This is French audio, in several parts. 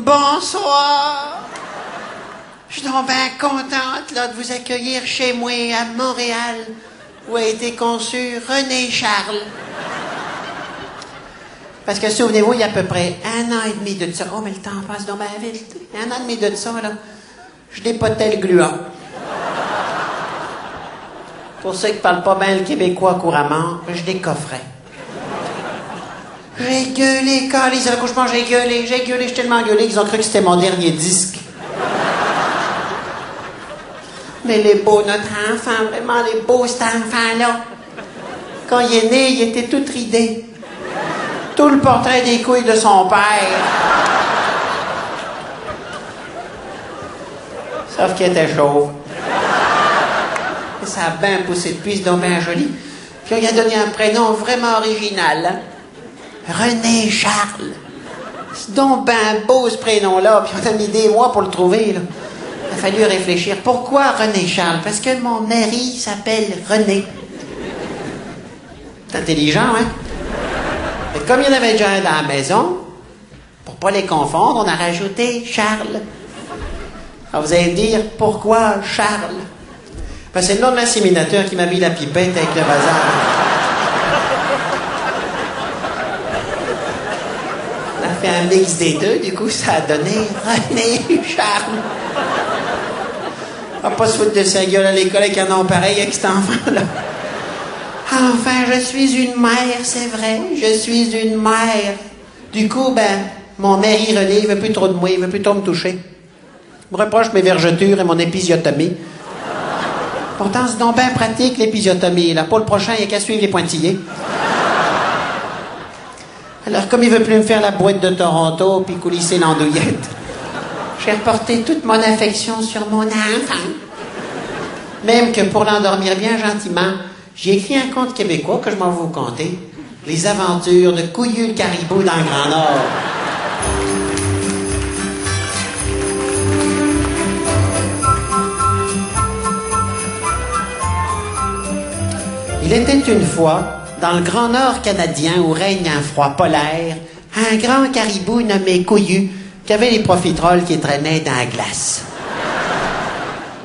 Bonsoir. Je suis donc bien contente là, de vous accueillir chez moi à Montréal, où a été conçu René Charles. Parce que souvenez-vous, il y a à peu près 1 an et demi de ça. Oh, mais le temps passe donc bien vite. 1 an et demi de ça, là, je dépotais le gluant. Pour ceux qui parlent pas bien le québécois couramment, je décoffrais. J'ai gueulé, calice, à l'accouchement, j'ai gueulé, j'ai tellement gueulé qu'ils ont cru que c'était mon dernier disque. Mais les beaux, notre enfant, vraiment les beaux, cet enfant-là. Quand il est né, il était tout ridé. Tout le portrait des couilles de son père. Sauf qu'il était chauve. Et ça a bien poussé depuis, c'est donc bien joli. Puis on lui a donné un prénom vraiment original, hein? René Charles. C'est donc ben beau ce prénom-là, puis on a mis des mois pour le trouver, là. Il a fallu réfléchir. Pourquoi René Charles? Parce que mon mari s'appelle René. C'est intelligent, hein? Et comme il y en avait déjà un dans la maison, pour pas les confondre, on a rajouté Charles. Alors vous allez me dire, pourquoi Charles? Parce que c'est le nom de l'inséminateur qui m'a mis la pipette avec le bazar. On a fait un mix des deux, du coup ça a donné René Charles. On va pas se foutre de sa gueule à l'école avec un nom pareil avec cet enfant-là. Enfin, je suis une mère, c'est vrai, je suis une mère. Du coup, ben, mon mari René, il veut plus trop de moi, il veut plus trop me toucher. Il me reproche mes vergetures et mon épisiotomie. Pourtant, c'est donc bien pratique, l'épisiotomie. Là, pour le prochain, il n'y a qu'à suivre les pointillés. Alors, comme il veut plus me faire la boîte de Toronto puis coulisser l'andouillette, j'ai reporté toute mon affection sur mon enfant. Même que pour l'endormir bien gentiment, j'ai écrit un conte québécois que je m'en vais vous conter. Les aventures de Couillu le caribou dans le Grand Nord. Il était une fois, dans le Grand Nord canadien où règne un froid polaire, un grand caribou nommé Couillu qui avait les profiteroles qui traînaient dans la glace.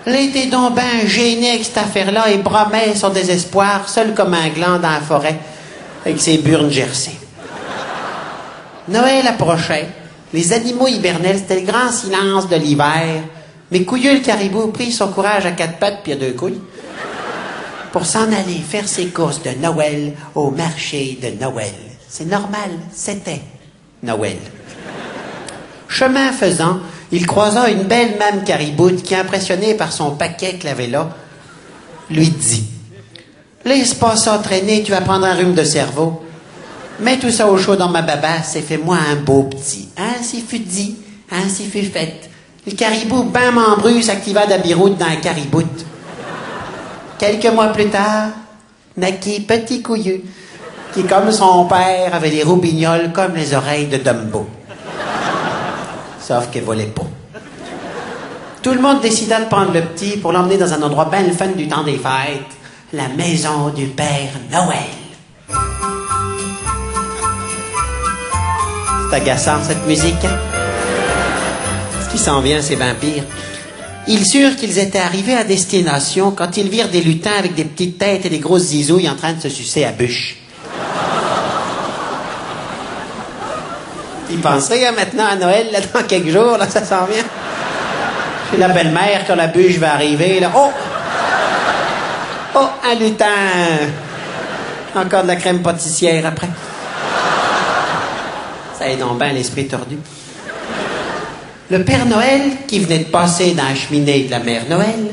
Il était donc ben gêné avec cette affaire-là et bromait son désespoir, seul comme un gland dans la forêt, avec ses burnes gercées. Noël approchait, les animaux hibernaient, c'était le grand silence de l'hiver, mais Couillu le caribou prit son courage à 4 pattes puis à 2 couilles pour s'en aller faire ses courses de Noël au marché de Noël. C'est normal, c'était Noël. Chemin faisant, il croisa une belle mame cariboute qui, impressionnée par son paquet qu'elle avait là, lui dit « Laisse pas ça traîner, tu vas prendre un rhume de cerveau. Mets tout ça au chaud dans ma babasse et fais-moi un beau petit. Ainsi fut dit, ainsi fut fait. » Le caribou, ben membru, s'activa d'Abiroute dans la cariboute. Quelques mois plus tard, naquit Petit Couillu, qui, comme son père, avait les roubignoles comme les oreilles de Dumbo. Sauf qu'elle volait pas. Tout le monde décida de prendre le petit pour l'emmener dans un endroit bien le fun du temps des fêtes, la maison du Père Noël. C'est agaçant, cette musique. Ce qui s'en vient, c'est vampire. Ils surent qu'ils étaient arrivés à destination quand ils virent des lutins avec des petites têtes et des grosses zizouilles en train de se sucer à bûche. Ils penseraient maintenant à Noël, là, dans quelques jours, là, ça s'en vient. Chez la belle-mère, quand la bûche va arriver, là, oh! Oh, un lutin! Encore de la crème pâtissière après. Ça aide donc bien l'esprit tordu. Le Père Noël, qui venait de passer dans la cheminée de la Mère Noël,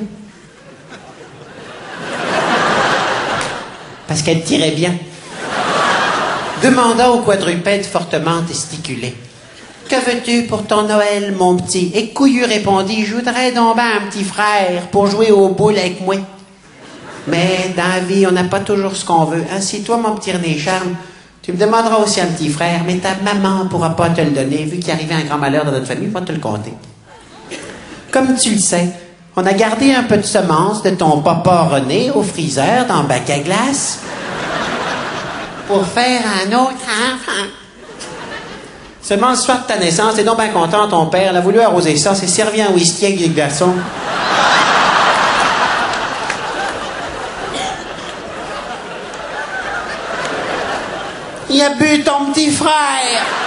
parce qu'elle tirait bien, demanda au quadrupède fortement testiculé « Que veux-tu pour ton Noël, mon petit ?» Et Couillu répondit « Je voudrais donc ben un petit frère pour jouer aux boules avec moi. » Mais dans la vie, on n'a pas toujours ce qu'on veut. Ainsi, toi, mon petit René Charles, tu me demanderas aussi un petit frère, mais ta maman ne pourra pas te le donner, vu qu'il arrivait un grand malheur dans notre famille, il va te le compter. Comme tu le sais, on a gardé un peu de semences de ton papa René au freezer dans le bac à glace pour faire un autre enfant. Seulement le soir de ta naissance, t'es donc bien content, ton père, il a voulu arroser ça, c'est servi en whisky avec des glaçons. Il a bu ton petit frère!